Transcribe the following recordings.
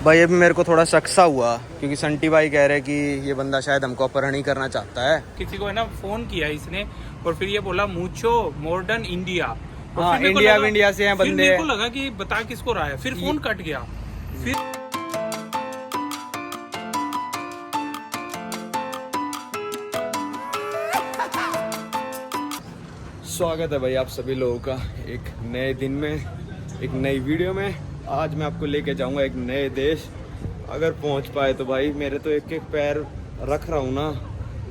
भाई अभी मेरे को थोड़ा शक सा हुआ क्योंकि संटी भाई कह रहे कि ये बंदा शायद हमको अपहरण ही करना चाहता है। किसी को है ना फोन किया इसने और फिर ये बोला मूछो मॉडर्न इंडिया। हाँ, इंडिया से हैं बंदे। मेरे को लगा कि बता किसको रहा है, फिर फोन कट गया। फिर स्वागत है भाई आप सभी लोगों का एक नए दिन में, एक नई वीडियो में। आज मैं आपको लेके जाऊंगा एक नए देश। अगर पहुंच पाए तो भाई, मेरे तो एक एक पैर रख रहा हूँ ना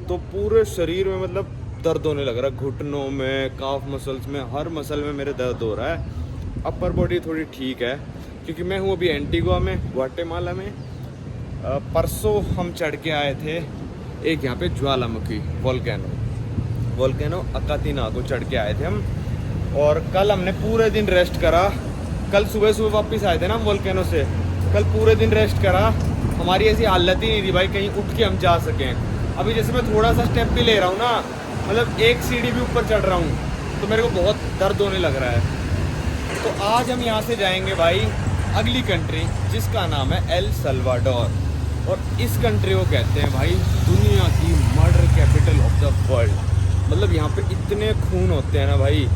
तो पूरे शरीर में मतलब दर्द होने लग रहा है, घुटनों में, काफ मसल्स में, हर मसल में मेरे दर्द हो रहा है। अपर बॉडी थोड़ी ठीक है क्योंकि मैं हूँ अभी एंटीगुआ में, ग्वाटेमाला में। परसों हम चढ़ के आए थे एक यहाँ पे ज्वालामुखी वोल्केनो अकातिना को चढ़ के आए थे हम। और कल हमने पूरे दिन रेस्ट करा। कल सुबह सुबह वापस आए थे ना वोल्केनो से। कल पूरे दिन रेस्ट करा। हमारी ऐसी हालत ही नहीं थी भाई कहीं उठ के हम जा सकें। अभी जैसे मैं थोड़ा सा स्टेप भी ले रहा हूँ ना, मतलब एक सीढ़ी भी ऊपर चढ़ रहा हूँ तो मेरे को बहुत दर्द होने लग रहा है। तो आज हम यहाँ से जाएंगे भाई अगली कंट्री जिसका नाम है एल सल्वाडोर। और इस कंट्री को कहते हैं भाई दुनिया की murder capital of the world. मतलब यहाँ पे इतने खून होते हैं ना भाई,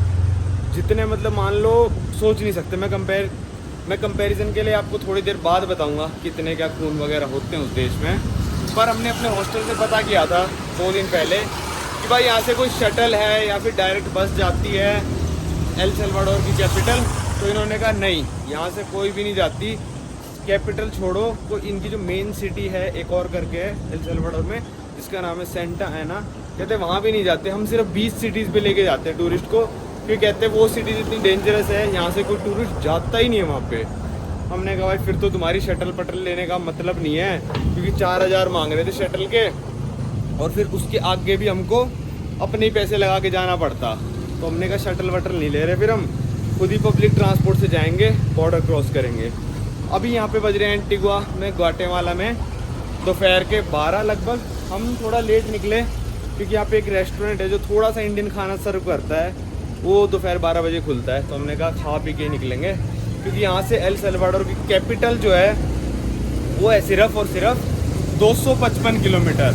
जितने मतलब मान लो सोच नहीं सकते। मैं कंपैरिजन के लिए आपको थोड़ी देर बाद बताऊंगा कितने क्या खून वगैरह होते हैं उस देश में। पर हमने अपने हॉस्टल से पता किया था 2 दिन पहले कि भाई यहाँ से कोई शटल है या फिर डायरेक्ट बस जाती है एल सल्वाडोर की कैपिटल। तो इन्होंने कहा नहीं, यहाँ से कोई भी नहीं जाती। कैपिटल छोड़ो, तो इनकी जो मेन सिटी है एक और करके है एल सल्वाडोर में, जिसका नाम है सेंटा एना। कहते वहाँ भी नहीं जाते, हम सिर्फ 20 सिटीज़ पे लेके जाते हैं टूरिस्ट को, क्योंकि कहते हैं वो सिटीज़ इतनी डेंजरस है, यहाँ से कोई टूरिस्ट जाता ही नहीं है वहाँ पे। हमने कहा भाई फिर तो तुम्हारी शटल पटल लेने का मतलब नहीं है, क्योंकि 4000 मांग रहे थे शटल के और फिर उसके आगे भी हमको अपने ही पैसे लगा के जाना पड़ता। तो हमने कहा शटल वटल नहीं ले रहे, फिर हम खुद ही पब्लिक ट्रांसपोर्ट से जाएंगे, बॉर्डर क्रॉस करेंगे। अभी यहाँ पे बज रहे हैं एंटीगुआ में, ग्वाटेमाला में दोपहर के 12 लगभग। हम थोड़ा लेट निकले क्योंकि यहाँ पे एक रेस्टोरेंट है जो थोड़ा सा इंडियन खाना सर्व करता है, वो दोपहर 12 बजे खुलता है। तो हमने कहा खा पी के निकलेंगे, क्योंकि यहाँ से एल सल्वाडोर की कैपिटल जो है वो है सिर्फ और सिर्फ 255 किलोमीटर।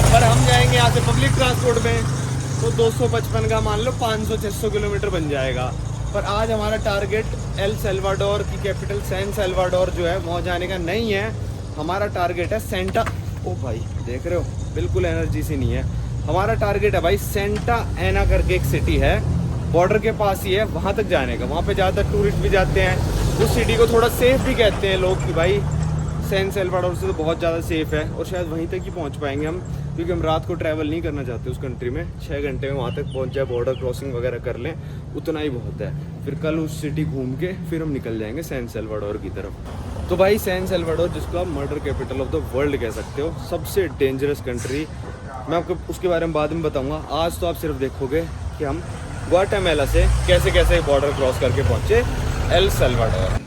पर हम जाएंगे यहाँ से पब्लिक ट्रांसपोर्ट में तो 255 का मान लो 500-600 किलोमीटर बन जाएगा। पर आज हमारा टारगेट एल सल्वाडोर की कैपिटल सैन सल्वाडोर जो है वहाँ जाने का नहीं है। हमारा टारगेट है सेंटा, ओ भाई देख रहे हो बिल्कुल एनर्जी सी नहीं है। हमारा टारगेट है भाई सेंटा एना करके एक सिटी है, बॉर्डर के पास ही है, वहाँ तक जाने का। वहाँ पे ज़्यादातर टूरिस्ट भी जाते हैं। उस सिटी को थोड़ा सेफ भी कहते हैं लोग कि भाई सैन सल्वाडोर से तो बहुत ज़्यादा सेफ है। और शायद वहीं तक ही पहुँच पाएंगे हम, क्योंकि हम रात को ट्रैवल नहीं करना चाहते उस कंट्री में। 6 घंटे में वहाँ तक पहुँच जाए, बॉर्डर क्रॉसिंग वगैरह कर लें, उतना ही बहुत है। फिर कल उस सिटी घूम के फिर हम निकल जाएंगे सैन सल्वाडोर की तरफ। तो भाई सैन सल्वाडोर, जिसको आप murder capital of the world कह सकते हो, सबसे डेंजरस कंट्री, मैं आपको उसके बारे में बाद में बताऊंगा। आज तो आप सिर्फ देखोगे कि हम ग्वाटेमाला से कैसे कैसे बॉर्डर क्रॉस करके पहुंचे एल सल्वाडोर।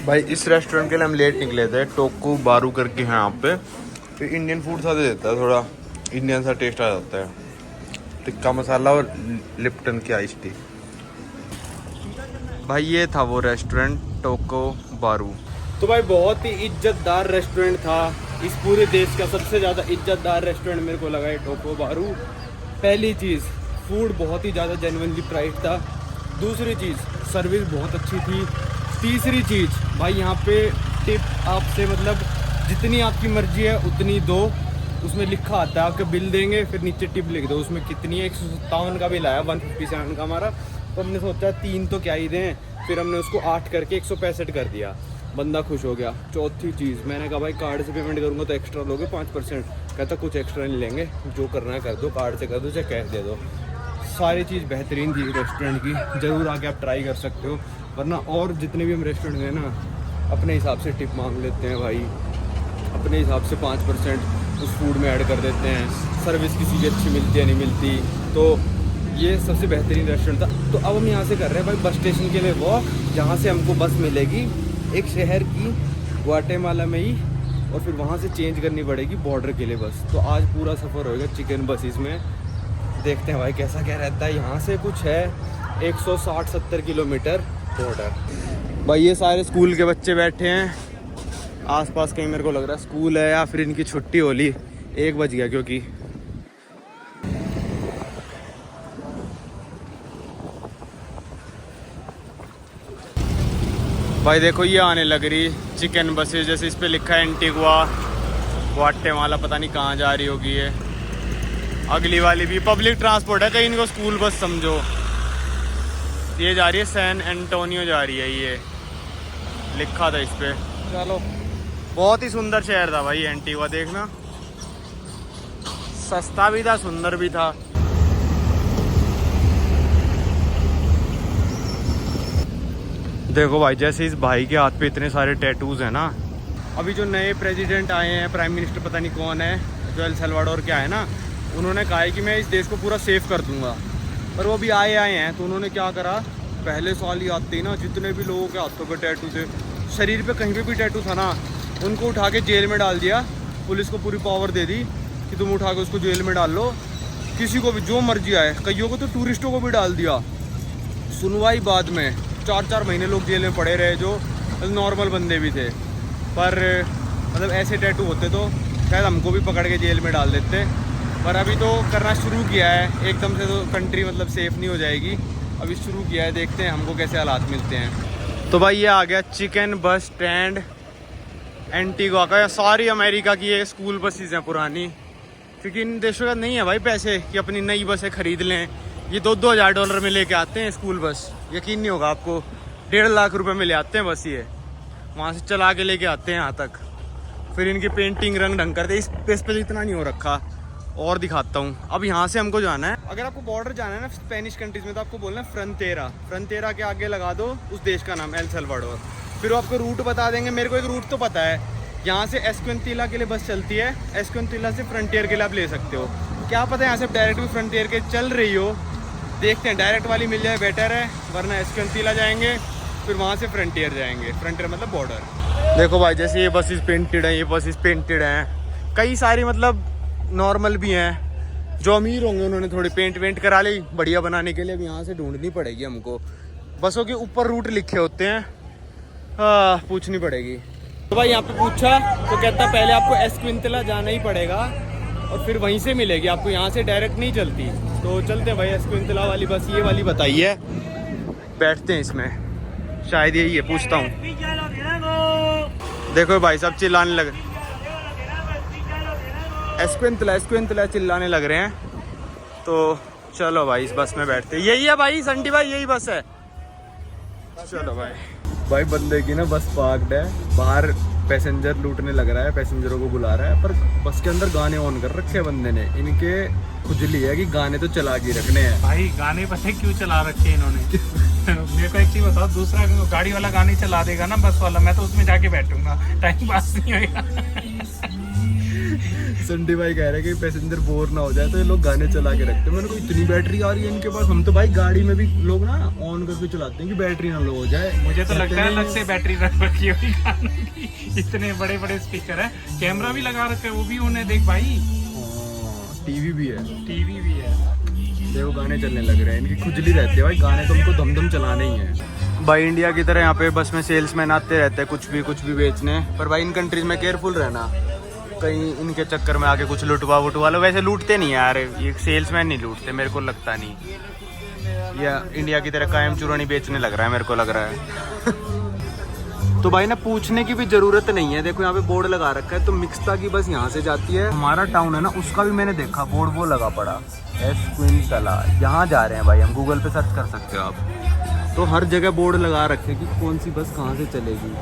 भाई इस रेस्टोरेंट के लिए हम लेट निकले थे, टोकू बारू करके है यहाँ पे। फिर इंडियन फूड सा दे देता है, थोड़ा इंडियन सा टेस्ट आ जाता है। टिक्का मसाला और लिप्टन की आइस टी। भाई ये था वो रेस्टोरेंट टोको बारू। तो भाई बहुत ही इज्जतदार रेस्टोरेंट था। इस पूरे देश का सबसे ज़्यादा इज्जतदार रेस्टोरेंट मेरे को लगा है टोको बारू। पहली चीज़, फूड बहुत ही ज़्यादा जेन्युइनली प्राइस था। दूसरी चीज़, सर्विस बहुत अच्छी थी। तीसरी चीज़ भाई यहाँ पे टिप आपसे मतलब जितनी आपकी मर्जी है उतनी दो। उसमें लिखा आता है, आपके बिल देंगे फिर नीचे टिप लिख दो उसमें कितनी है। 157 का बिल आया, 157 का हमारा। तो हमने सोचा 3 तो क्या ही दें, फिर हमने उसको 8 करके 165 कर दिया। बंदा खुश हो गया। चौथी चीज़, मैंने कहा भाई कार्ड से पेमेंट करूँगा तो एक्स्ट्रा लोगे 5%। कहता कुछ एक्स्ट्रा नहीं लेंगे, जो करना है कर दो, कार्ड से कर दो चाहे कैश दे दो। सारी चीज़ बेहतरीन थी रेस्टोरेंट की, ज़रूर आके आप ट्राई कर सकते हो। वरना और जितने भी हम रेस्टोरेंट गए ना, अपने हिसाब से टिप मांग लेते हैं भाई, अपने हिसाब से 5% उस फूड में ऐड कर देते हैं। सर्विस किसी की अच्छी मिलती है नहीं मिलती। तो ये सबसे बेहतरीन रेस्टोरेंट था। तो अब हम यहाँ से कर रहे हैं भाई बस स्टेशन के लिए वॉक, जहाँ से हमको बस मिलेगी एक शहर की ग्वाटेमाला में ही, और फिर वहाँ से चेंज करनी पड़ेगी बॉर्डर के लिए बस। तो आज पूरा सफ़र होएगा चिकन बसेस में। देखते हैं भाई कैसा क्या रहता है। यहाँ से कुछ है 160-70 किलोमीटर बॉर्डर। भाई ये सारे स्कूल के बच्चे बैठे हैं आसपास, कहीं मेरे को लग रहा है स्कूल है या फिर इनकी छुट्टी होली। 1 बज गया क्योंकि भाई देखो ये आने लग रही चिकन बसेस, जैसे इस पे लिखा है एंटीगुआ ग्वाटेमाला, पता नहीं कहाँ जा रही होगी ये। अगली वाली भी पब्लिक ट्रांसपोर्ट है, कहीं इनको स्कूल बस समझो। ये जा रही है सैन एंटोनियो जा रही है, ये लिखा था इस पे। चलो बहुत ही सुंदर शहर था भाई एंटीगुआ, देखना सस्ता भी था सुंदर भी था। देखो भाई जैसे इस भाई के हाथ पे इतने सारे टैटूज हैं ना। अभी जो नए प्रेसिडेंट आए हैं, प्राइम मिनिस्टर पता नहीं कौन है, जो एल सल्वाडोर के आए ना, उन्होंने कहा है कि मैं इस देश को पूरा सेफ कर दूंगा। पर वो भी आए हैं तो उन्होंने क्या करा, पहले साल ही आते ही ना जितने भी लोगों के हाथों पे टैटू थे, शरीर पे कहीं पे भी टैटू था ना, उनको उठा के जेल में डाल दिया। पुलिस को पूरी पावर दे दी कि तुम उठा के उसको जेल में डाल लो, किसी को भी जो मर्जी आए। कईयों को तो टूरिस्टों को भी डाल दिया। सुनवाई बाद में 4-4 महीने लोग जेल में पड़े रहे, जो नॉर्मल बंदे भी थे। पर मतलब ऐसे टैटू होते तो शायद हमको भी पकड़ के जेल में डाल देते। पर अभी तो करना शुरू किया है, एकदम से तो कंट्री मतलब सेफ़ नहीं हो जाएगी। अभी शुरू किया है, देखते हैं हमको कैसे हालात मिलते हैं। तो भाई ये आ गया चिकन बस स्टैंड एंटीगुआ का। सारी अमेरिका की ये स्कूल बसेस हैं पुरानी, क्योंकि इन देशों का नहीं है भाई पैसे कि अपनी नई बसें खरीद लें। ये $2-2 हज़ार में लेके आते हैं स्कूल बस, यकीन नहीं होगा आपको। 1.5 लाख रुपए में ले आते हैं बस, ये वहाँ से चला के लेके आते हैं यहाँ तक। फिर इनकी पेंटिंग रंग ढंग करते। इस पे तो इतना नहीं हो रखा, और दिखाता हूँ। अब यहाँ से हमको जाना है, अगर आपको बॉर्डर जाना है ना स्पेनिश कंट्रीज में, तो आपको बोलना है फ्रंटेरा। फ्रंटेरा के आगे लगा दो उस देश का नाम एल सल्वाडोर। फिर वो आपको रूट बता देंगे। मेरे को एक रूट तो पता है, यहाँ से एस्क्विंतिला के लिए बस चलती है, एस्क्विंतिला से फ्रंटियर के लिए आप ले सकते हो। क्या पता है यहाँ से डायरेक्ट भी फ्रंटियर के चल रही हो, देखते हैं। डायरेक्ट वाली मिल जाए बेटर है, वरना एस्क्विंतिला जाएंगे, फिर वहाँ से फ्रंटियर जाएंगे। फ्रंटियर मतलब बॉर्डर। देखो भाई जैसे ये बसेस पेंटेड हैं, ये बसेस पेंटेड हैं। कई सारी मतलब नॉर्मल भी हैं, जो अमीर होंगे उन्होंने थोड़ी पेंट करा ली बढ़िया बनाने के लिए। अब यहाँ से ढूंढनी पड़ेगी हमको। बसों के ऊपर रूट लिखे होते हैं, पूछनी पड़ेगी। तो भाई यहाँ पे पूछा तो कहता पहले आपको एस्क्विंतिला जाना ही पड़ेगा और फिर वहीं से मिलेगी आपको, यहाँ से डायरेक्ट नहीं चलती। तो चलते हैं भाई, एस्क्विंतिला वाली बस ये वाली बताई है, बैठते हैं इसमें, शायद यही है, पूछता हूँ। देखो भाई सब चिल्लाने लगे, एस्क्विंतिला चिल्लाने लग रहे हैं। तो चलो भाई इस बस में बैठते हैं। यही है भाई संटी भाई, यही बस है। चलो भाई बंदे की ना बस पार्क्ड है बाहर, पैसेंजर लूटने लग रहा है, पैसेंजरों को बुला रहा है। पर बस के अंदर गाने ऑन कर रखे हैं बंदे ने। इनके खुजली है कि गाने तो चला के रखने हैं भाई। गाने पता है क्यों चला रखे हैं इन्होंने? मेरे को एक चीज बताओ, दूसरा गाड़ी वाला गाने चला देगा ना बस वाला, मैं तो उसमें जाके बैठूंगा, टाइम पास नहीं होगा। संडी भाई कह रहे हैं कि पैसेंजर बोर ना हो जाए तो ये लोग गाने चला के रखते हैं। मैंने को इतनी बैटरी आ रही है इनके पास। हम तो भाई गाड़ी में भी लोग ना ऑन करके चलाते हैं कि बैटरी ना लो हो जाए। मुझे तो लगता है अलग से बैटरी रख रखी होगी गानों की। इतने बड़े बड़े स्पीकर है, कैमरा भी लगा रखे है, वो भी उन्हें देख भाई। टीवी भी है, टीवी भी है। देखो गाने चलने लग रहे हैं। इनकी खुजली रहती है भाई, गाने तो उनको दम चलाने ही है। भाई इंडिया की तरह यहाँ पे बस में सेल्समैन आते रहते हैं कुछ भी बेचने। पर भाई इन कंट्रीज में केयरफुल रहना, कहीं इनके चक्कर में आके कुछ लुटवा लो। वैसे लूटते नहीं यार, ये सेल्समैन नहीं लूटते, मेरे को लगता नहीं। या इंडिया की तरह कायम चुरानी बेचने लग रहा है, मेरे को लग रहा है। तो भाई ना पूछने की भी जरूरत नहीं है। देखो यहाँ पे बोर्ड लगा रखा है, तो मिक्सता की बस यहाँ से जाती है। हमारा टाउन है ना, उसका भी मैंने देखा बोर्ड वो लगा पड़ा, एस्क्विंतिला। यहाँ जा रहे हैं भाई हम, गूगल पे सर्च कर सकते हो आप। तो हर जगह बोर्ड लगा रखे कि कौन सी बस कहाँ से चलेगी।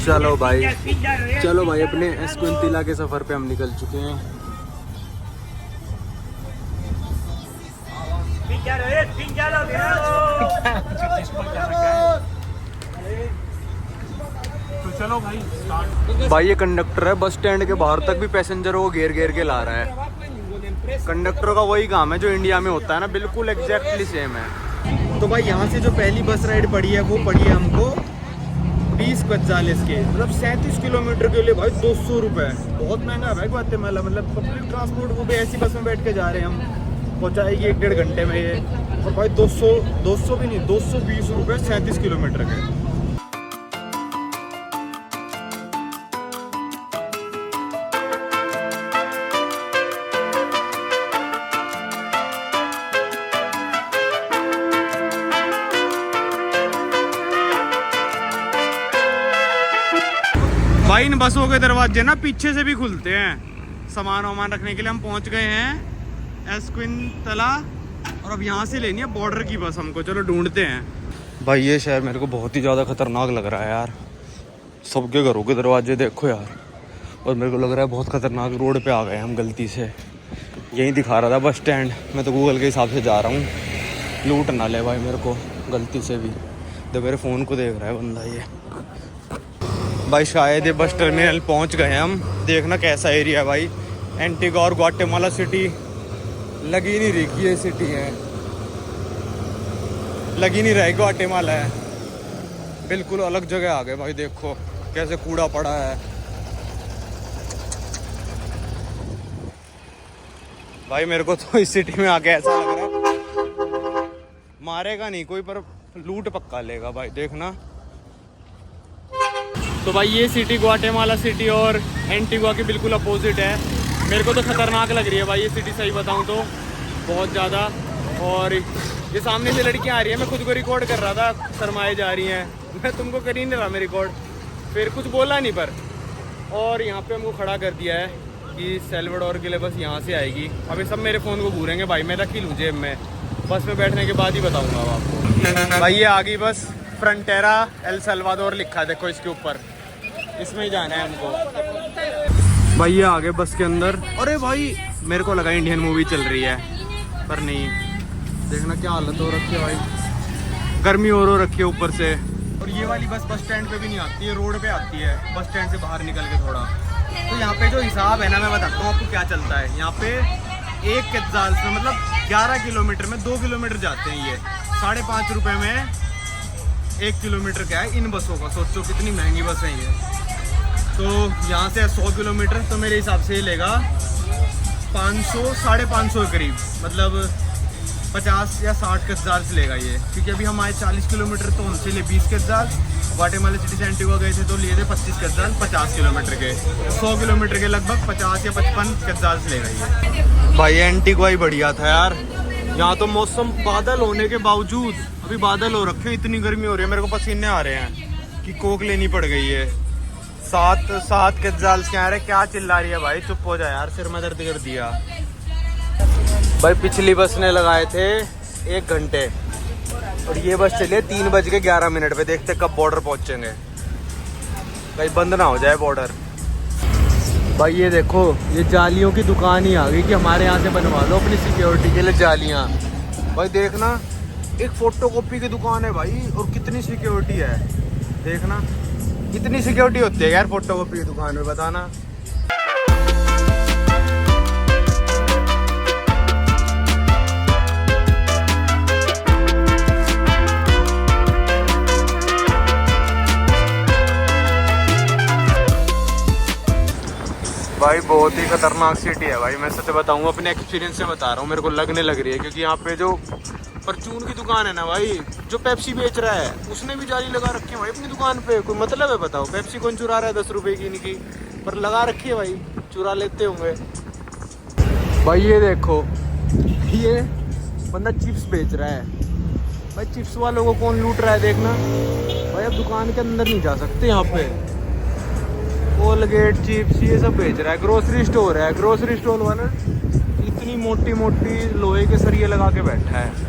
चलो भाई अपने एस्क्विंतिला के सफर पे हम निकल चुके हैं। तो चलो भाई ये कंडक्टर है, बस स्टैंड के बाहर तक भी पैसेंजरों को घेर के ला रहा है। कंडक्टर का वही काम है जो इंडिया में होता है ना, बिल्कुल एग्जैक्टली सेम है। तो भाई यहाँ से जो पहली बस राइड पड़ी है वो पड़ी है हमको 20-45 के, मतलब 37 किलोमीटर के लिए भाई 200 रुपये। बहुत महंगा है भाई ग्वाटेमाला। मतलब पब्लिक ट्रांसपोर्ट, वो भी ऐसी बस में बैठ के जा रहे हैं हम, पहुँचाएगी 1-1.5 घंटे में ये। और भाई 200 भी नहीं, 220 रुपये 37 किलोमीटर के। भाई इन बसों के दरवाजे ना पीछे से भी खुलते हैं सामान वामान रखने के लिए। हम पहुंच गए हैं एस्क्विंतला और अब यहाँ से लेनी है बॉर्डर की बस हमको। चलो ढूंढते हैं। भाई ये शहर मेरे को बहुत ही ज़्यादा खतरनाक लग रहा है यार। सबके घरों के दरवाजे देखो यार, और मेरे को लग रहा है बहुत खतरनाक रोड पे आ गए हम गलती से। यही दिखा रहा था बस स्टैंड, मैं तो गूगल के हिसाब से जा रहा हूँ। लूट ना ले भाई मेरे को गलती से भी। तो मेरे फ़ोन को देख रहा है बंदा ये। भाई शायद ये बस टर्मिनल पहुँच गए हम। देखना कैसा एरिया है भाई। एंटीगा और ग्वाटेमाला सिटी लगी नहीं रही कि ये सिटी है, लगी नहीं रही ग्वाटेमाला है। बिल्कुल अलग जगह आ गए भाई। देखो कैसे कूड़ा पड़ा है भाई। मेरे को तो इस सिटी में आके ऐसा लग रहा है मारेगा नहीं कोई, पर लूट पक्का लेगा भाई। देखना तो भाई ये सिटी ग्वाटेमाला सिटी और एंटीगा की बिल्कुल अपोजिट है। मेरे को तो खतरनाक लग रही है भाई ये सिटी, सही बताऊं तो बहुत ज़्यादा। और ये सामने से लड़कियां आ रही है, मैं खुद को रिकॉर्ड कर रहा था, शर्माए जा रही हैं। मैं तुमको कर ही नहीं रहा मैं रिकॉर्ड, फिर कुछ बोला नहीं पर। और यहाँ पे हमको खड़ा कर दिया है कि सेल्वाडोर के लिए बस यहाँ से आएगी। अभी सब मेरे फ़ोन को घूरेंगे भाई, मैं रख ही लूँ जेब में। बस में बैठने के बाद ही बताऊँगा अब आपको। भाई ये आ गई बस, फ्रंटेरा एल सल्वाडोर लिखा है देखो इसके ऊपर, इसमें ही जाना है हमको। भाई ये आ गए बस के अंदर। अरे भाई मेरे को लगा इंडियन मूवी चल रही है, पर नहीं। देखना क्या हालत हो रखी है भाई, गर्मी और हो रखी है ऊपर से। और ये वाली बस स्टैंड पे भी नहीं आती है, रोड पे आती है, बस स्टैंड से बाहर निकल के थोड़ा। तो यहाँ पे जो हिसाब है ना, मैं बताता हूँ आपको क्या चलता है। यहाँ पे एक केत्जाल में मतलब 11 किलोमीटर में 2 किलोमीटर जाते हैं ये। 5.5 रुपये में 1 किलोमीटर क्या है इन बसों का। सोचो कितनी महंगी बस है ये। तो यहाँ से 100 किलोमीटर तो मेरे हिसाब से ये लेगा 500 550 के करीब, मतलब 50 या 60 केत्जाल लेगा ये। क्योंकि अभी हम आए 40 किलोमीटर तो हमसे लिए 20 केत्जाल। ग्वाटेमाला सिटी से एंटीगा गए थे तो लिए थे 25 केत्जाल 50 किलोमीटर के। 100 किलोमीटर के लगभग 50 या 55 केत्जाल लेगा ये। भाई एंटीगा ही बढ़िया था यार। यहाँ तो मौसम बादल होने के बावजूद, अभी बादल हो रखे, इतनी गर्मी हो रही है, मेरे को पसीने आ रहे हैं कि कोक लेनी पड़ गई है। 7 केत्जाल क्या रहे, क्या चिल्ला रही है भाई, चुप हो जा यार, सिर में दर्द कर दिया। भाई पिछली बस ने लगाए थे 1 घंटे और ये बस चलिए 3:11 पे। देखते कब बॉर्डर पहुंचेंगे, कहीं बंद ना हो जाए बॉर्डर। भाई ये देखो ये जालियों की दुकान ही आ गई कि हमारे यहाँ से बनवा लो अपनी सिक्योरिटी के लिए जालियाँ। भाई देखना एक फोटोकॉपी की दुकान है भाई, और कितनी सिक्योरिटी है। देखना कितनी सिक्योरिटी होती है यार फोटोकॉपी की दुकान में, बताना। भाई बहुत ही खतरनाक सिटी है भाई, मैं सच बताऊँ अपने एक्सपीरियंस से बता रहा हूँ। मेरे को लगने लग रही है क्योंकि यहाँ पे जो परचून की दुकान है ना भाई, जो पेप्सी बेच रहा है उसने भी जाली लगा रखी है भाई अपनी दुकान पे। कोई मतलब है बताओ, पेप्सी कौन चुरा रहा है 10 रुपए की इनकी, पर लगा रखी है भाई, चुरा लेते होंगे। भाई ये देखो ये बंदा चिप्स बेच रहा है भाई, चिप्स वालों को कौन लूट रहा है देखना भाई। अब दुकान के अंदर नहीं जा सकते, यहाँ पे कोलगेट चिप्स ये सब बेच रहा है। ग्रोसरी स्टोर है, ग्रोसरी स्टोर वाला इतनी मोटी मोटी लोहे के सरिये लगा के बैठा है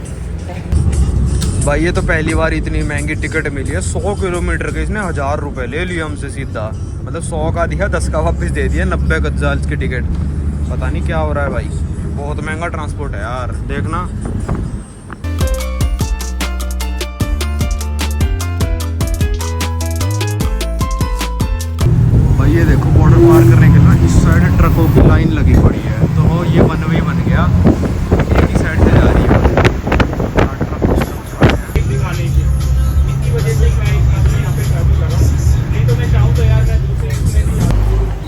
भाई। ये तो पहली बार इतनी महंगी टिकट मिली है। 100 किलोमीटर के इसने 1000 रुपये ले लिए हमसे सीधा, मतलब 100 का दिया 10 का वापस दे दिया। 90 केत्जाल की टिकट, पता नहीं क्या हो रहा है भाई, बहुत महंगा ट्रांसपोर्ट है यार। देखना भाई ये देखो बॉर्डर पार करने के लिए इस साइड ट्रकों की लाइन लगी पड़ी है। तो ये वन वे बन गया, एक ही साइड से जा रही है।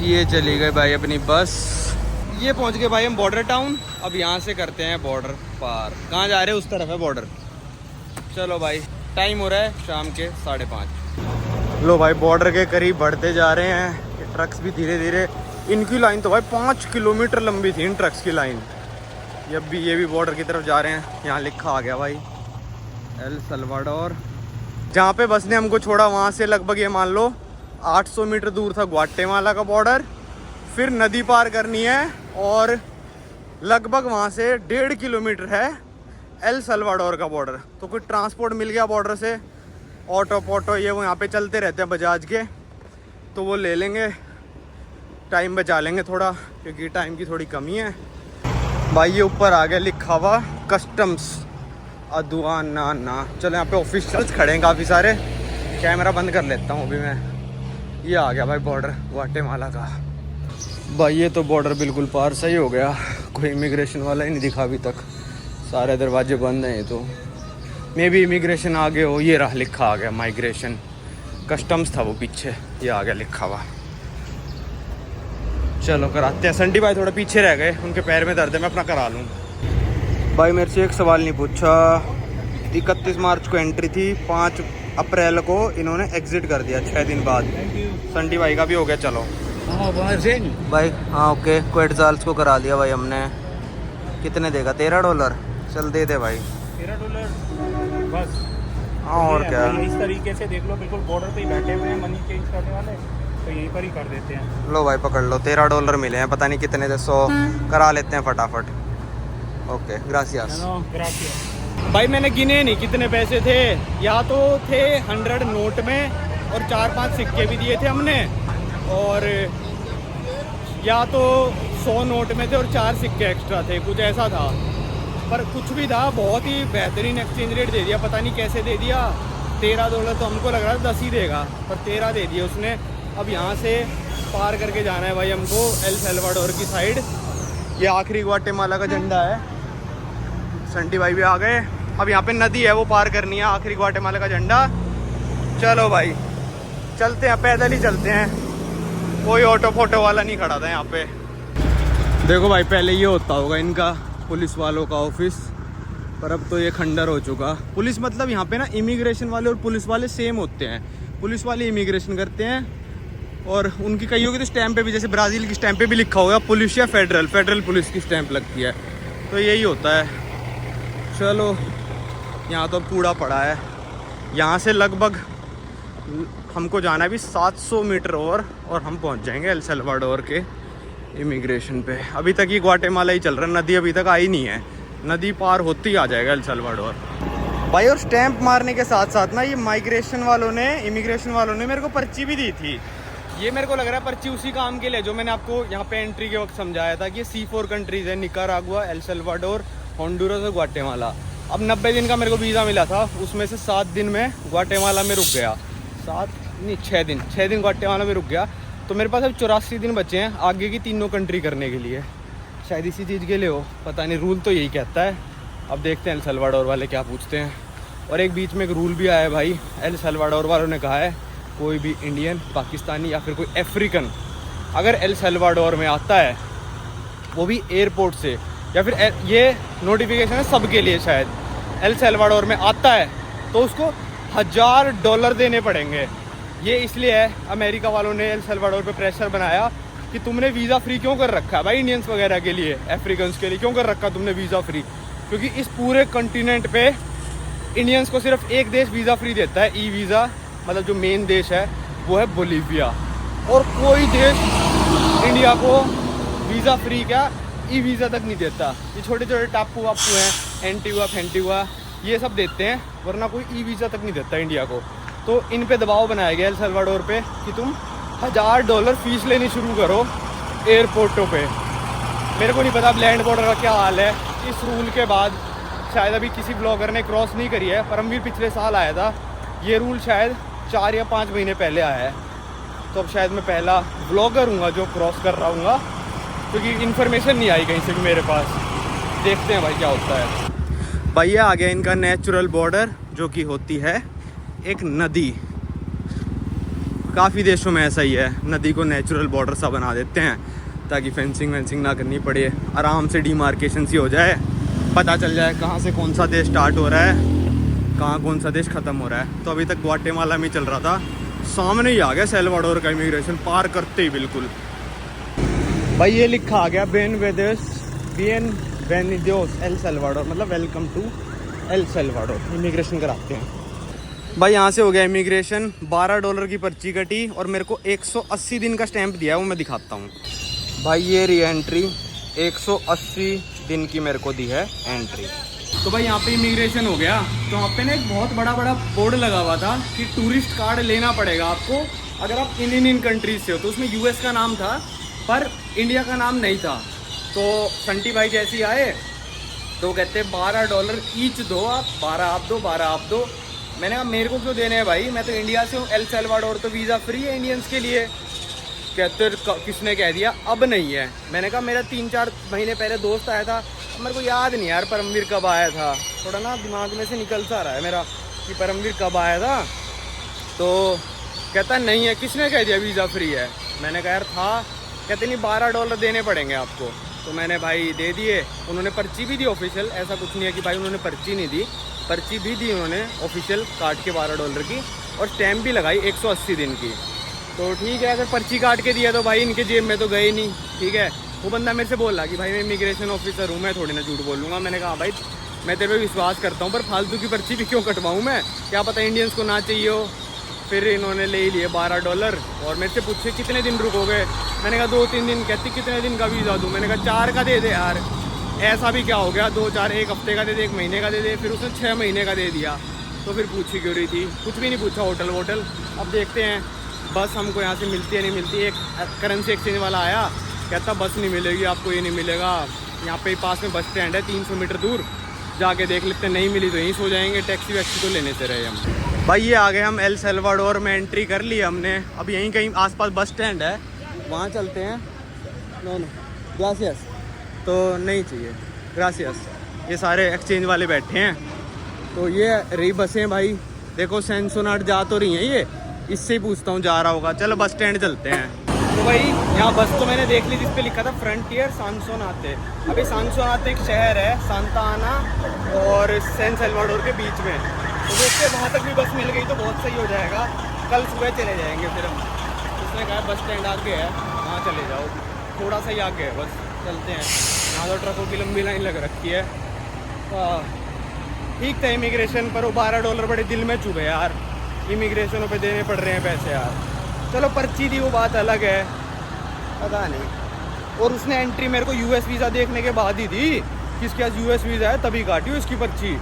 ये चली गई भाई अपनी बस। ये पहुंच गए भाई हम बॉर्डर टाउन। अब यहाँ से करते हैं बॉर्डर पार। कहाँ जा रहे हैं? उस तरफ है बॉर्डर। चलो भाई टाइम हो रहा है शाम के 5:30। लो भाई बॉर्डर के करीब बढ़ते जा रहे हैं। ये ट्रक्स भी धीरे धीरे, इनकी लाइन तो भाई 5 किलोमीटर लंबी थी इन ट्रक्स की लाइन। ये भी बॉर्डर की तरफ जा रहे हैं। यहाँ लिखा आ गया भाई एल सल्वाडोर। जहाँ पे बस ने हमको छोड़ा वहाँ से लगभग ये मान लो 800 मीटर दूर था ग्वाटेमाला का बॉर्डर, फिर नदी पार करनी है और लगभग वहाँ से 1.5 किलोमीटर है एल सल्वाडोर का बॉर्डर। तो कुछ ट्रांसपोर्ट मिल गया बॉर्डर से, ऑटो ये वो यहाँ पे चलते रहते हैं बजाज के, तो वो ले लेंगे, टाइम बचा लेंगे थोड़ा, क्योंकि टाइम की थोड़ी कमी है। भाई ये ऊपर आ गया लिखा हुआ कस्टम्स अदुआना ना। चलो यहाँ पे ऑफिशियल्स खड़े हैं काफ़ी सारे, कैमरा बंद कर लेता हूँ अभी मैं। ये आ गया भाई बॉर्डर ग्वाटेमाला का। भाई ये तो बॉर्डर बिल्कुल पार सही हो गया, कोई इमिग्रेशन वाला ही नहीं दिखा अभी तक, सारे दरवाजे बंद हैं। तो मे भी इमिग्रेशन आगे हो, ये रहा लिखा आ गया माइग्रेशन, कस्टम्स था वो पीछे, ये आ गया लिखा हुआ। चलो कराते हैं। संडी भाई थोड़ा पीछे रह गए, उनके पैर में दर्द है, मैं अपना करा लूँ। भाई मेरे से एक सवाल नहीं पूछा, 31 मार्च को एंट्री थी, 5 अप्रैल को इन्होंने एग्जिट कर दिया 6 दिन बाद। संडी भाई का भी हो गया। चलो भाई हाँ ओके, क्वेट्ज़ाल्स को करा लिया भाई हमने। कितने देगा? $13। चल दे दे भाई, $13 बस। हाँ और क्या, इस तरीके से देख लो, बिल्कुल बॉर्डर पे ही बैठे हुए हैं मनी चेंज करने वाले, तो यहीं पर ही कर देते हैं। लो भाई पकड़ लो, $13 मिले हैं, पता नहीं कितने थे, 100 करा लेते हैं फटाफट। Okay gracias. भाई मैंने गिने नहीं कितने पैसे थे, या तो थे 100 नोट में और 4-5 सिक्के भी दिए थे हमने, और या तो 100 नोट में थे और 4 सिक्के एक्स्ट्रा थे, कुछ ऐसा था। पर कुछ भी था, बहुत ही बेहतरीन एक्सचेंज रेट दे दिया, पता नहीं कैसे दे दिया। $13 तो हमको लग रहा था 10 ही देगा, पर 13 दे दिए उसने। अब यहाँ से पार करके जाना है भाई हमको एल सल्वाडोर की साइड। ये आखिरी ग्वाटेमाला का झंडा है। संटी भाई भी आ गए। अब यहाँ पे नदी है, वो पार करनी है, आखिरी ग्वाटेमाला का झंडा। चलो भाई चलते हैं, पैदल ही चलते हैं, कोई ऑटो फोटो वाला नहीं खड़ा था यहाँ पे। देखो भाई पहले ये होता होगा इनका पुलिस वालों का ऑफिस, पर अब तो ये खंडर हो चुका। पुलिस मतलब यहाँ पे ना इमिग्रेशन वाले और पुलिस वाले सेम होते हैं। पुलिस वाले इमिग्रेशन करते हैं, और उनकी कईयों की तो स्टैंप पे भी, जैसे ब्राज़ील की स्टैंप पे भी लिखा होगा पुलिस या फेडरल पुलिस की स्टैंप लगती है, तो यही होता है। चलो यहाँ तो कूड़ा पड़ा है, यहाँ से लगभग हमको जाना है भी 700 मीटर और हम पहुँच जाएंगे एल सल्वाडोर के इमिग्रेशन पे। अभी तक ये ग्वाटेमाला ही चल रहा है, नदी अभी तक आई नहीं है, नदी पार होती ही आ जाएगा एल सल्वाडोर भाई। और स्टैंप मारने के साथ साथ ना ये इमिग्रेशन वालों ने मेरे को पर्ची भी दी थी। ये मेरे को लग रहा है पर्ची उसी काम के लिए जो मैंने आपको यहाँ पे एंट्री के वक्त समझाया था कि ये C4 कंट्रीज़ है, निकारागुआ, एल सल्वाडोर, होंडुरस और ग्वाटेमाला। अब 90 दिन का मेरे को वीज़ा मिला था, उसमें से 7 दिन में ग्वाटेमाला में रुक गया, 6 दिन ग्वाटेमाला में रुक गया। तो मेरे पास अब 84 दिन बचे हैं आगे की तीनों कंट्री करने के लिए, शायद इसी चीज़ के लिए हो, पता नहीं, रूल तो यही कहता है। अब देखते हैं एल सल्वाडोर वाले क्या पूछते हैं। और एक बीच में एक रूल भी आया है भाई, एल सल्वाडोर वालों ने कहा है कोई भी इंडियन, पाकिस्तानी या फिर कोई अफ्रीकन अगर एल सल्वाडोर में आता है, वो भी एयरपोर्ट से, या फिर ये नोटिफिकेशन है सबके लिए शायद, एल सल्वाडोर में आता है तो उसको $1000 देने पड़ेंगे। ये इसलिए है, अमेरिका वालों ने एल सल्वाडोर पे प्रेशर बनाया कि तुमने वीज़ा फ्री क्यों कर रखा है भाई इंडियंस वगैरह के लिए, अफ्रीकन्स के लिए क्यों कर रखा तुमने वीज़ा फ्री, क्योंकि इस पूरे कॉन्टिनेंट पे इंडियंस को सिर्फ एक देश वीज़ा फ्री देता है, ई वीज़ा, मतलब जो मेन देश है वो है बोलीविया, और कोई देश इंडिया को वीज़ा फ्री क्या ई वीज़ा तक नहीं देता। ये छोटे छोटे टापू वापू हैं, एंटीगुआ ये सब देते हैं, वरना कोई ई वीज़ा तक नहीं देता इंडिया को। तो इन पे दबाव बनाया गया एल सल्वाडोर पे कि तुम $1000 फीस लेनी शुरू करो एयरपोर्टों पे। मेरे को नहीं पता अब लैंड बॉर्डर का क्या हाल है। इस रूल के बाद शायद अभी किसी ब्लॉगर ने क्रॉस नहीं करी है, परमवीर पिछले साल आया था, ये रूल शायद 4 या 5 महीने पहले आया है। तो अब शायद मैं पहला ब्लॉगर हूँगा जो क्रॉस कर रहा हूँगा, क्योंकि इन्फॉर्मेशन नहीं आई कहीं से भी मेरे पास। देखते हैं भाई क्या होता है। भाई ये आ गया इनका नेचुरल बॉर्डर, जो कि होती है एक नदी। काफ़ी देशों में ऐसा ही है, नदी को नेचुरल बॉर्डर सा बना देते हैं ताकि फेंसिंग वेंसिंग ना करनी पड़े, आराम से डिमार्केशन सी हो जाए, पता चल जाए कहाँ से कौन सा देश स्टार्ट हो रहा है, कहाँ कौन सा देश ख़त्म हो रहा है। तो अभी तक ग्वाटेमाला में चल रहा था, सामने ही आ गया सल्वाडोर का इमिग्रेशन पार करते ही बिल्कुल। भाई ये लिखा आ गया बिenvenidos एल सल्वाडोर, मतलब welcome to El Salvador. Immigration कराते हैं। भाई यहाँ से हो गया इमिग्रेशन, $12 की पर्ची कटी और मेरे को 180 दिन का स्टैंप दिया है, वो मैं दिखाता हूँ भाई। ये री एंट्री 180 दिन की मेरे को दी है एंट्री। तो भाई यहाँ पे इमिग्रेशन हो गया। तो वहाँ पे ना एक बहुत बड़ा बोर्ड लगा हुआ था कि टूरिस्ट कार्ड लेना पड़ेगा आपको अगर आप इंडियन कंट्रीज से हो। तो उसमें यूएस का नाम था पर इंडिया का नाम नहीं था। तो संटी भाई जैसे ही आए तो कहते $12 ईच दो आप, 12 आप दो, 12 आप दो। मैंने कहा मेरे को क्यों देने हैं भाई, मैं तो इंडिया से हूँ, एल सल्वाडोर तो वीज़ा फ्री है इंडियंस के लिए। कहते किसने कह दिया अब नहीं है। मैंने कहा मेरा 3-4 महीने पहले दोस्त आया था, मेरे को याद नहीं यार परमवीर कब आया था, थोड़ा ना दिमाग में से निकल सा रहा है मेरा कि परमवीर कब आया था। तो कहता नहीं है, किसने कह दिया वीज़ा फ्री है। मैंने कहा यार था। कहते नहीं $12 देने पड़ेंगे आपको। तो मैंने भाई दे दिए। उन्होंने पर्ची भी दी ऑफिशियल, ऐसा कुछ नहीं है कि भाई उन्होंने पर्ची नहीं दी, पर्ची भी दी उन्होंने ऑफिशियल काट के $12 की और स्टैम्प भी लगाई 180 दिन की। तो ठीक है, अगर पर्ची काट के दिया तो भाई इनके जेब में तो गए नहीं। ठीक है, वो बंदा मेरे से बोल रहा कि भाई मैं इमिग्रेशन ऑफिसर हूँ, मैं थोड़ी ना झूठ बोलूँगा। मैंने कहा भाई मैं तेरे पे विश्वास करता हूँ पर फालतू की पर्ची भी क्यों कटवाऊँ मैं, क्या पता इंडियंस को ना चाहिए हो। फिर इन्होंने ले ही लिए $12 और मेरे से पूछे कितने दिन रुकोगे। मैंने कहा 2-3 दिन। कहती कितने दिन का वीज़ा दूँ। मैंने कहा 4 का दे दे यार, ऐसा भी क्या हो गया, 2-4, 1 हफ्ते का दे दे, 1 महीने का दे दे। फिर उसने 6 महीने का दे दिया। तो फिर पूछी क्यों रही थी, कुछ भी नहीं पूछा। होटल अब देखते हैं बस हमको यहाँ से मिलती है नहीं मिलती। एक करेंसी एक्सचेंज वाला आया, कहता बस नहीं मिलेगी आपको, ये नहीं मिलेगा। यहाँ पे पास में बस स्टैंड है 300 मीटर दूर, जाके देख लेते हैं, नहीं मिली तो यहीं सो जाएंगे। टैक्सी वैक्सी तो लेने से रहे हम। भाई ये आ गए हम एल सल्वाडोर में, एंट्री कर ली हमने। अब यहीं कहीं आसपास बस स्टैंड है, वहाँ चलते हैं। नो ग्रासियस तो नहीं चाहिए, ग्रासियस। ये सारे एक्सचेंज वाले बैठे हैं। तो ये रही बसें भाई, देखो सैनसोनाट जा तो रही हैं ये, इससे ही पूछता हूँ जा रहा होगा। चलो बस स्टैंड चलते हैं। तो भाई यहाँ बस तो मैंने देख ली जिस पे लिखा था फ्रंटियर सांसोनाते। अभी सांसोनाते एक शहर है सांता आना और सैन सल्वाडोर के बीच में। तो देखते वहाँ तक भी बस मिल गई तो बहुत सही हो जाएगा, कल सुबह चले जाएंगे फिर हम। उसने कहा बस स्टैंड आगे है, वहाँ चले जाओ, थोड़ा सा ही आगे है बस, चलते हैं। यहाँ तो ट्रकों की लंबी लाइन लग रखी है। ठीक था इमिग्रेशन पर, वो $12 बड़े दिल में चुभे यार। इमिग्रेशनों पे देने पड़ रहे हैं पैसे यार। चलो पर्ची दी वो बात अलग है, पता नहीं। और उसने एंट्री मेरे को यूएस वीज़ा देखने के बाद ही दी, किसके पास यूएस वीज़ा है तभी काटी उसकी पर्ची,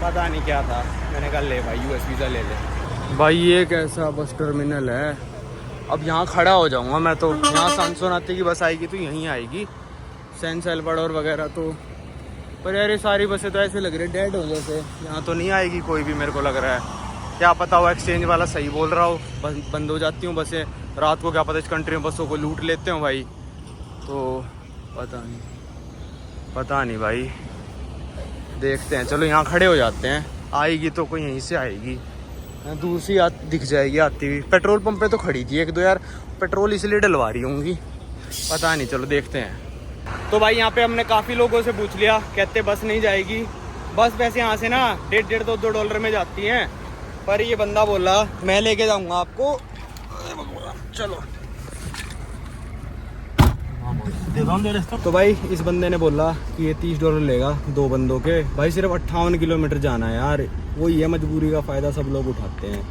पता नहीं क्या था। मैंने कहा ले भाई यूएस वीज़ा ले ले। भाई ये कैसा बस टर्मिनल है, अब यहाँ खड़ा हो जाऊँगा मैं तो। यहाँ सांसोनाते की बस आएगी तो यहीं आएगी, सैन सल्वाडोर वगैरह तो। पर यार ये सारी बसें तो ऐसे लग रही है डेड हो जैसे, यहाँ तो नहीं आएगी कोई भी मेरे को लग रहा है। क्या पता हो एक्सचेंज वाला सही बोल रहा हो, बंद हो जाती हूँ बसें रात को, क्या पता इस कंट्री में बसों को लूट लेते हो भाई। तो पता नहीं भाई, देखते हैं। चलो यहाँ खड़े हो जाते हैं, आएगी तो कोई यहीं से आएगी, दूर से दिख जाएगी आती हुई। पेट्रोल पंप पे तो खड़ी थी 1-2 यार, पेट्रोल इसलिए डलवा रही होंगी, पता नहीं। चलो देखते हैं। तो भाई यहाँ पे हमने काफ़ी लोगों से पूछ लिया, कहते बस नहीं जाएगी। बस वैसे यहाँ से ना $1.5-2 में जाती हैं, पर ये बंदा बोला मैं लेके जाऊंगा आपको। चलो तो भाई इस बंदे ने बोला कि ये $30 लेगा 2 बंदों के। भाई सिर्फ 58 किलोमीटर जाना है यार, वही है मजबूरी का फ़ायदा सब लोग उठाते हैं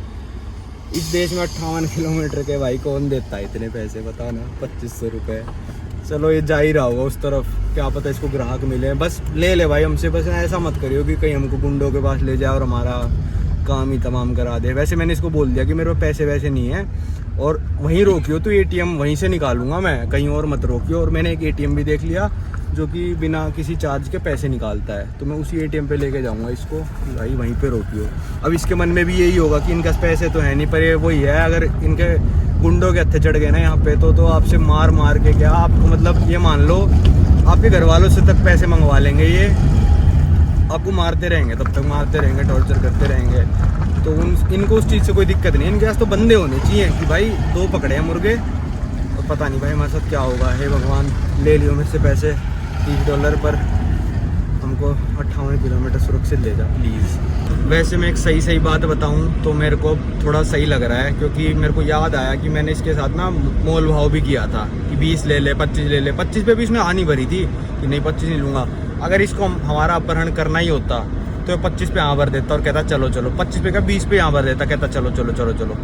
इस देश में। 58 किलोमीटर के भाई कौन देता है इतने पैसे, बता ना, 2500 रुपये। चलो ये जा ही रहा होगा उस तरफ, क्या पता इसको ग्राहक मिले। बस ले ले भाई हमसे, बस ऐसा मत करियो कि कहीं हमको गुंडों के पास ले जाए और हमारा काम ही तमाम करा दे। वैसे मैंने इसको बोल दिया कि मेरे पास पैसे वैसे नहीं है, और वहीं रोकियो तो एटीएम वहीं से निकालूंगा मैं, कहीं और मत रोकियो। और मैंने एक एटीएम भी देख लिया जो कि बिना किसी चार्ज के पैसे निकालता है, तो मैं उसी एटीएम पे लेके जाऊंगा इसको, भाई वहीं पे रोकियो। अब इसके मन में भी यही होगा कि इनका पैसे तो है नहीं, पर ये वही है, अगर इनके गुंडों के हत्थे चढ़ गए ना यहाँ पे तो आपसे मार मार के क्या आपको, मतलब ये मान लो आपके घर वालों से तक पैसे मंगवा लेंगे। ये आपको मारते रहेंगे, तब तक मारते रहेंगे, टॉर्चर करते रहेंगे। तो इनको उस चीज़ से कोई दिक्कत नहीं है। इनके पास तो बंदे होने चाहिए कि भाई 2 पकड़े हैं मुर्गे। और पता नहीं भाई हमारे साथ क्या होगा। हे भगवान, ले लियो मेरे से पैसे $30 पर, हमको 58 किलोमीटर सुरक्षित ले जा प्लीज़। वैसे मैं एक सही बात बताऊं तो मेरे को थोड़ा सही लग रहा है, क्योंकि मेरे को याद आया कि मैंने इसके साथ ना मोल भाव भी किया था कि 20 ले ले, 25 ले ले। 25 पे भी इसने हानि भरी थी कि नहीं 25 नहीं लूँगा। अगर इसको हमारा अपहरण करना ही होता तो 25 पे यहाँ भर देता और कहता चलो चलो, 25 पे का 20 पे यहाँ भर देता, कहता चलो चलो चलो चलो।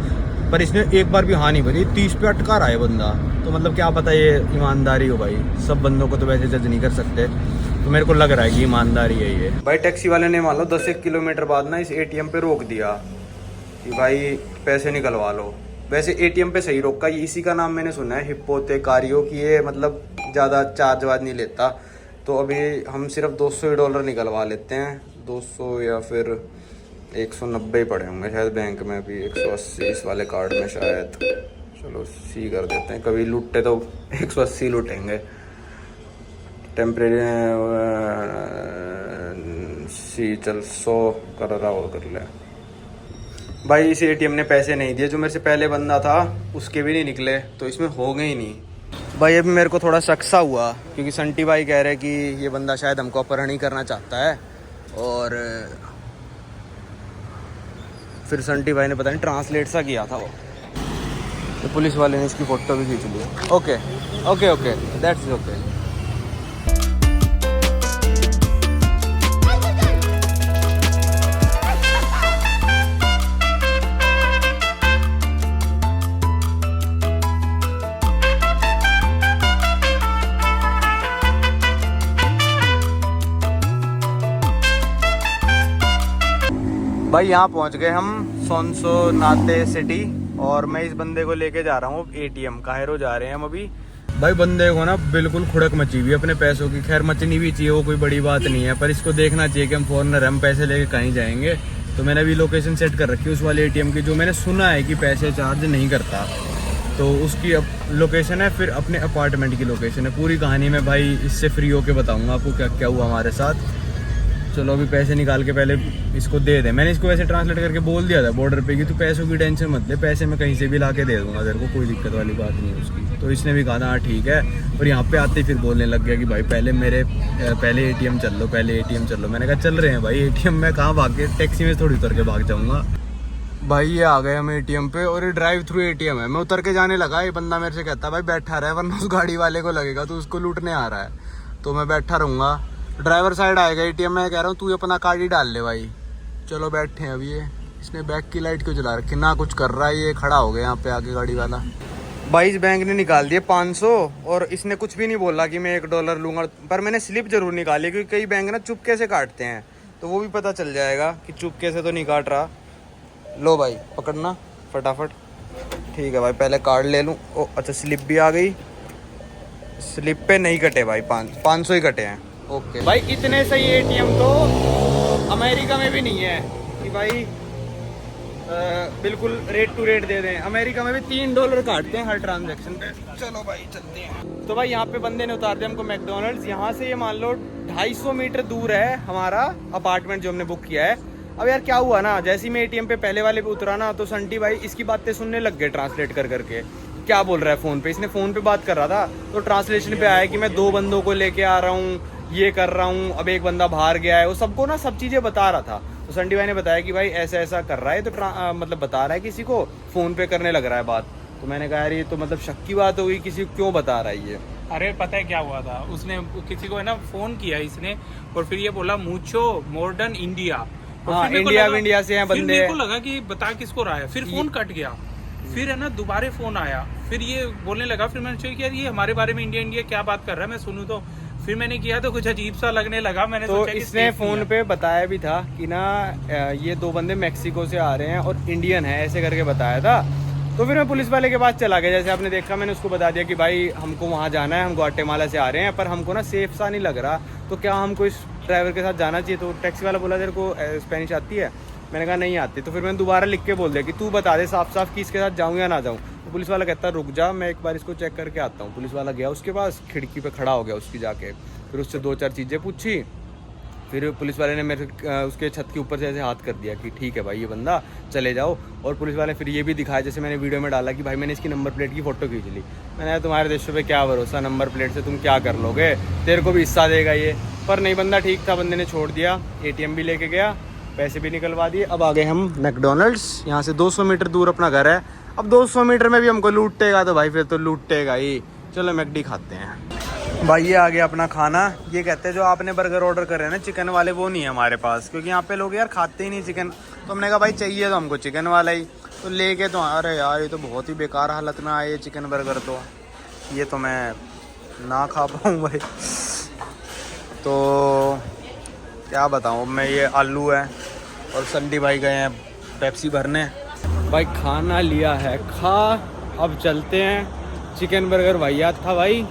पर इसने एक बार भी हाँ नहीं भरी, 30 पे अटका रहा है बंदा। तो मतलब क्या पता ये ईमानदारी हो भाई, सब बंदों को तो वैसे जज नहीं कर सकते, तो मेरे को लग रहा है कि ईमानदारी है ये। भाई टैक्सी वाले ने मान लो 10 किलोमीटर बाद ना इस ATM पे रोक दिया कि भाई पैसे निकलवा लो। वैसे ATM पे सही रोका, इसी का नाम मैंने सुना है हिप्पोथेकारियो, कि ये मतलब ज़्यादा चार्ज वार्ज नहीं लेता। तो अभी हम सिर्फ $200 निकलवा लेते हैं, 200 या फिर 190 ही पड़े होंगे शायद बैंक में, अभी 180 इस वाले कार्ड में शायद। चलो सी कर देते हैं, कभी लूटते तो 180 लूटेंगे। टेम्परेरी सी चल 100 कर रहा हो कर ले। भाई इस ATM ने पैसे नहीं दिए, जो मेरे से पहले बंदा था उसके भी नहीं निकले, तो इसमें हो गए ही नहीं। भाई अभी मेरे को थोड़ा शक सा हुआ, क्योंकि संटी भाई कह रहे कि ये बंदा शायद हमको अपहरण ही करना चाहता है। और फिर संटी भाई ने पता नहीं ट्रांसलेट सा किया था वो, तो पुलिस वाले ने इसकी फ़ोटो भी खींच ली। Okay okay okay, that's okay. भाई यहाँ पहुँच गए हम सोनसोनाते सिटी, और मैं इस बंदे को लेके जा रहा हूँ ATM। कायरो जा रहे हैं हम अभी। भाई बंदे को ना बिल्कुल खुड़क मची हुई अपने पैसों की। खैर मचनी भी चाहिए, वो कोई बड़ी बात नहीं है, पर इसको देखना चाहिए कि हम फॉरनर हम पैसे लेके कहीं जाएंगे। तो मैंने अभी लोकेशन सेट कर रखी है उस वाले ATM की, जो मैंने सुना है कि पैसे चार्ज नहीं करता। तो उसकी लोकेशन है, फिर अपने अपार्टमेंट की लोकेशन है। पूरी कहानी में भाई इससे फ्री होके बताऊँगा आपको क्या क्या हुआ हमारे साथ। चलो अभी पैसे निकाल के पहले इसको दे दे। मैंने इसको वैसे ट्रांसलेट करके बोल दिया था बॉर्डर पे कि तू पैसों की टेंशन मत ले, पैसे मैं कहीं से भी ला के दे दूंगा तेरे को, कोई दिक्कत वाली बात नहीं है उसकी। तो इसने भी कहा हाँ ठीक है। और यहाँ पे आते ही फिर बोलने लग गया कि भाई पहले ATM चल लो, पहले ATM चल लो। मैंने कहा चल रहे हैं भाई ATM में, कहाँ भाग के, टैक्सी में थोड़ी उतर के भाग जाऊँगा। भाई ये आ गए हम ATM पे, और ये ड्राइव थ्रू ATM है। मैं उतर के जाने लगा, ये बंदा मेरे से कहता भाई बैठा रहा है, वरना उस गाड़ी वाले को लगेगा तो उसको लूटने आ रहा है। तो मैं बैठा रहूँगा, ड्राइवर साइड आएगा ATM में। कह रहा हूँ तू अपना कार्ड ही डाल ले भाई। चलो बैठे हैं अभी। ये इसने बैक की लाइट क्यों जला रखी, ना कुछ कर रहा है, ये खड़ा हो गया यहाँ पे आगे गाड़ी वाला। भाई इस बैंक ने निकाल दिए 500, और इसने कुछ भी नहीं बोला कि मैं $1 लूँगा। पर मैंने स्लिप जरूर निकाली, क्योंकि कई बैंक ना चुपके से काटते हैं, तो वो भी पता चल जाएगा कि चुपके से तो नहीं काट रहा। लो भाई पकड़ना फटाफट। ठीक है भाई, पहले कार्ड ले लूँ। ओ अच्छा, स्लिप भी आ गई। स्लिप पे नहीं कटे भाई, 500 ही कटे हैं। ओके भाई, इतने सही ATM तो अमेरिका में भी नहीं है कि भाई बिल्कुल रेट टू रेट दे दें। अमेरिका में भी $3 काटते हैं हर ट्रांजैक्शन पे। चलो भाई चलते हैं। तो भाई यहाँ पे बंदे ने उतार दिया हमको मैकडोनल्ड्स। यहाँ से ये मान लो 250 मीटर दूर है हमारा अपार्टमेंट जो हमने बुक किया है। अब यार क्या हुआ ना, जैसे ही मैं ATM पे पहले वाले पे उतरा ना, तो संटी भाई इसकी बातें सुनने लग गए ट्रांसलेट कर करके। क्या बोल रहा है फ़ोन पे, इसने फ़ोन पे बात कर रहा था, तो ट्रांसलेशन पे आया कि मैं 2 बंदों को लेके आ रहा हूँ, ये कर रहा हूँ, अब एक बंदा बाहर गया है। वो सबको ना सब चीज़ें बता रहा था। तो संटी भाई ने बताया कि भाई ऐसा ऐसा कर रहा है, तो मतलब बता रहा है किसी को, फ़ोन पे करने लग रहा है बात। तो मैंने कहा यार ये तो मतलब शक की बात हो गई, किसी को क्यों बता रहा है ये। अरे पता है क्या हुआ था, उसने किसी को है ना फ़ोन किया इसने, और फिर ये बोला मुझो मॉडर्न इंडिया। हाँ, इंडिया से हैं बंदे। मेरे को लगा कि बता किसको रहा है, फिर फोन कट गया। फिर है ना दोबारा फोन आया, फिर ये बोलने लगा। फिर मैंने सोचा कि ये हमारे बारे में इंडिया क्या बात कर रहा है, मैं सुनूं। तो फिर मैंने किया तो कुछ अजीब सा लगने लगा। मैंने तो इसने फोन पे बताया भी था कि ना ये 2 बंदे मेक्सिको से आ रहे हैं और इंडियन है, ऐसे करके बताया था। तो फिर मैं पुलिस वाले के पास चला गया। जैसे आपने देखा, मैंने उसको बता दिया कि भाई हमको वहाँ जाना है, हम ग्वाटेमाला से आ रहे हैं, पर हमको ना सेफ सा नहीं लग रहा, तो क्या हमको इस ड्राइवर के साथ जाना चाहिए। तो टैक्सी वाला बोला तेरे को स्पेनिश आती है? मैंने कहा नहीं आती। तो फिर मैंने दोबारा लिख के बोल दिया कि तू बता दे साफ साफ कि इसके साथ जाऊँ या ना जाऊँ। तो पुलिस वाला कहता रुक जा, मैं एक बार इसको चेक करके आता हूँ। पुलिस वाला गया उसके पास, खिड़की पे खड़ा हो गया उसकी जाके, फिर उससे 2-4 चीज़ें पूछी। फिर पुलिस वाले ने मेरे उसके छत के ऊपर से ऐसे हाथ कर दिया कि ठीक है भाई ये बंदा चले जाओ। और पुलिस वाले फिर ये भी दिखाया, जैसे मैंने वीडियो में डाला कि भाई मैंने इसकी नंबर प्लेट की फ़ोटो खींच ली। मैंने तुम्हारे देशों पे क्या भरोसा, नंबर प्लेट से तुम क्या कर लोगे, तेरे को भी हिस्सा देगा ये। पर नहीं, बंदा ठीक था, बंदे ने छोड़ दिया, ATM भी लेके गया, पैसे भी निकलवा दिए। अब आ गए हम मैकडोनल्ड्स। यहाँ से 200 मीटर दूर अपना घर है। अब 200 मीटर में भी हमको लूटेगा तो भाई फिर तो लूटेगा ही। चलो मैकडी खाते हैं। भाई ये आ गया अपना खाना। ये कहते हैं जो आपने बर्गर ऑर्डर करे हैं ना चिकन वाले, वो नहीं है हमारे पास, क्योंकि यहाँ पे लोग यार खाते ही नहीं चिकन। तो हमने कहा भाई चाहिए तो हमको चिकन वाला ही, तो लेके तो अरे यार ये तो बहुत ही बेकार हालत में आए ये चिकन बर्गर, तो ये तो मैं ना खा पाऊँ भाई। तो क्या बताऊँ मैं, ये आलू है और संडी भाई गए हैं पेप्सी भरने। भाई खाना लिया है, खा अब चलते हैं। चिकन बर्गर वाहियात था भाई।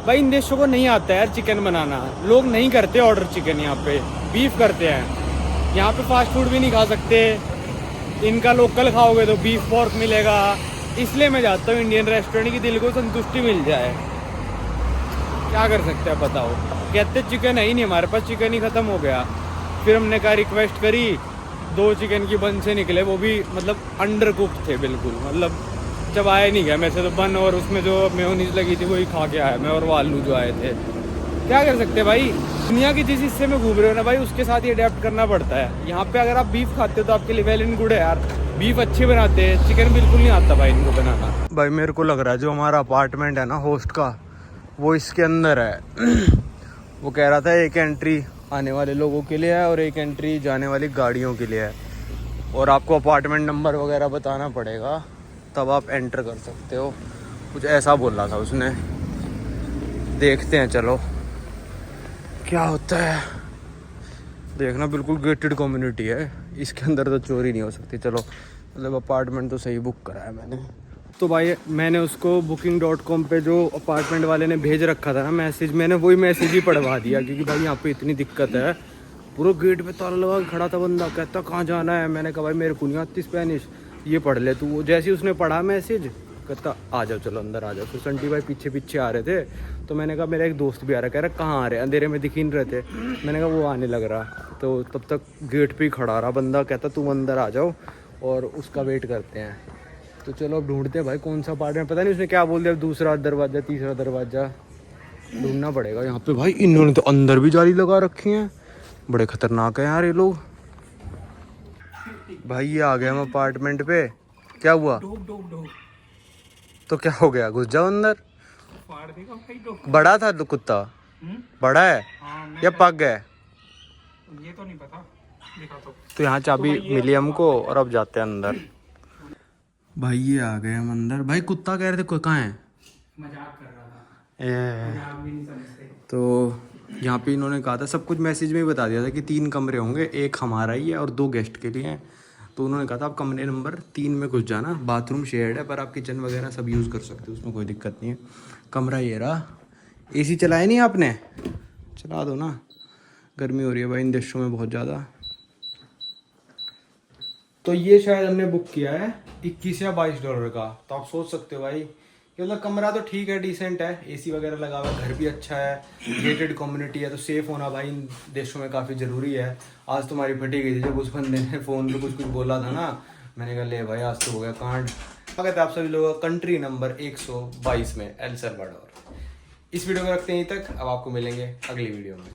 भाई इन देशों को नहीं आता है यार चिकन बनाना, लोग नहीं करते ऑर्डर चिकन, यहाँ पे बीफ करते हैं। यहाँ पे फास्ट फूड भी नहीं खा सकते, इनका लोकल खाओगे तो बीफ पोर्क मिलेगा। इसलिए मैं जाता हूँ इंडियन रेस्टोरेंट की, दिल को संतुष्टि मिल जाए। क्या कर सकते हैं बताओ, कहते चिकन है ही नहीं हमारे पास, चिकन ही ख़त्म हो गया। फिर हमने कहा रिक्वेस्ट करी, 2 चिकन की बन से निकले, वो भी मतलब अंडर कुक्ड थे बिल्कुल, मतलब चबाया नहीं गया मैं से तो बन, और उसमें जो मेयोनीज लगी थी वही खा के आया मैं, और वो आलू जो आए थे। क्या कर सकते हैं भाई, दुनिया की जिस हिस्से में घूम रहे हो ना भाई, उसके साथ ही अडेप्ट करना पड़ता है। यहाँ पे अगर आप बीफ खाते हो तो आपके लिए वेल एंड गुड है यार, बीफ अच्छे बनाते हैं, चिकन बिल्कुल नहीं आता भाई इनको बनाना। भाई मेरे को लग रहा है जो हमारा अपार्टमेंट है ना होस्ट का, वो इसके अंदर है। वो कह रहा था एक एंट्री आने वाले लोगों के लिए है और एक एंट्री जाने वाली गाड़ियों के लिए है, और आपको अपार्टमेंट नंबर वगैरह बताना पड़ेगा तब आप एंटर कर सकते हो, कुछ ऐसा बोल रहा था उसने। देखते हैं चलो क्या होता है। देखना बिल्कुल गेटेड कम्युनिटी है, इसके अंदर तो चोरी नहीं हो सकती। चलो मतलब अपार्टमेंट तो सही बुक करा है मैंने। तो भाई मैंने उसको booking.com पे जो अपार्टमेंट वाले ने भेज रखा था ना मैसेज, मैंने वही मैसेज ही पढ़वा दिया, क्योंकि भाई यहाँ पे इतनी दिक्कत है। पूरा गेट पे ताला लगा के खड़ा था बंदा, कहता कहाँ जाना है। मैंने कहा भाई मेरे को नहीं आती स्पेनिश, ये पढ़ ले तू। जैसे ही उसने पढ़ा मैसेज, कहता आ जाओ चलो अंदर आ जाओ। तो संटी भाई पीछे पीछे आ रहे थे, तो मैंने कहा मेरा एक दोस्त भी आ रहा है। कह रहा कहाँ आ रहे, अंधेरे में दिख ही नहीं रहे थे। मैंने कहा वो आने लग रहा, तो तब तक गेट पे ही खड़ा रहा बंदा, कहता तुम अंदर आ जाओ और उसका वेट करते हैं। तो चलो अब ढूंढते हैं भाई कौन सा अपार्टमेंट, पता नहीं उसने क्या बोल दिया, दूसरा दरवाज़ा तीसरा दरवाज़ा ढूंढना पड़ेगा यहाँ पे। भाई इन्होंने तो अंदर भी जाली लगा रखी है, बड़े खतरनाक है यार ये लोग। भाई ये आ गए हम अपार्टमेंट पे। क्या हुआ? तो क्या हो गया, घुस जाओ अंदर। बड़ा था तो कुत्ता बड़ा है या पग है, ये तो नहीं पता, देखा तो यहाँ चाबी मिली हमको और अब जाते हैं अंदर। भाई ये आ गए हम अंदर। भाई कुत्ता कह रहे थे कोई कहाँ है, मजाक कर रहा था, मजाक भी नहीं समझते। तो यहाँ पे इन्होंने कहा था, सब कुछ मैसेज में ही बता दिया था कि 3 कमरे होंगे, एक हमारा ही है और 2 गेस्ट के लिए हैं। तो उन्होंने कहा था आप कमरे नंबर 3 में घुस जाना, बाथरूम शेयर्ड है पर आप किचन वगैरह सब यूज़ कर सकते हो, उसमें कोई दिक्कत नहीं है। कमरा ये रहा। एसी चलाया नहीं आपने? चला दो ना, गर्मी हो रही है भाई इन देशों में बहुत ज़्यादा। तो ये शायद हमने बुक किया है 21 या 22 डॉलर का। तो आप सोच सकते हो भाई कि मतलब कमरा तो ठीक है, डिसेंट है, एसी वगैरह लगा हुआ है, घर भी अच्छा है, गेटेड कम्युनिटी है, तो सेफ होना भाई इन देशों में काफ़ी ज़रूरी है। आज तुम्हारी फटी गई थी जब उस बंदे ने फ़ोन पे कुछ बोला था ना, मैंने कहा ले भाई आज तो हो गया कांड। स्वागत है आप सभी लोगों का कंट्री नंबर 122 में, एल सल्वाडोर। इस वीडियो को रखते हैं यहीं तक, अब आपको मिलेंगे अगली वीडियो में।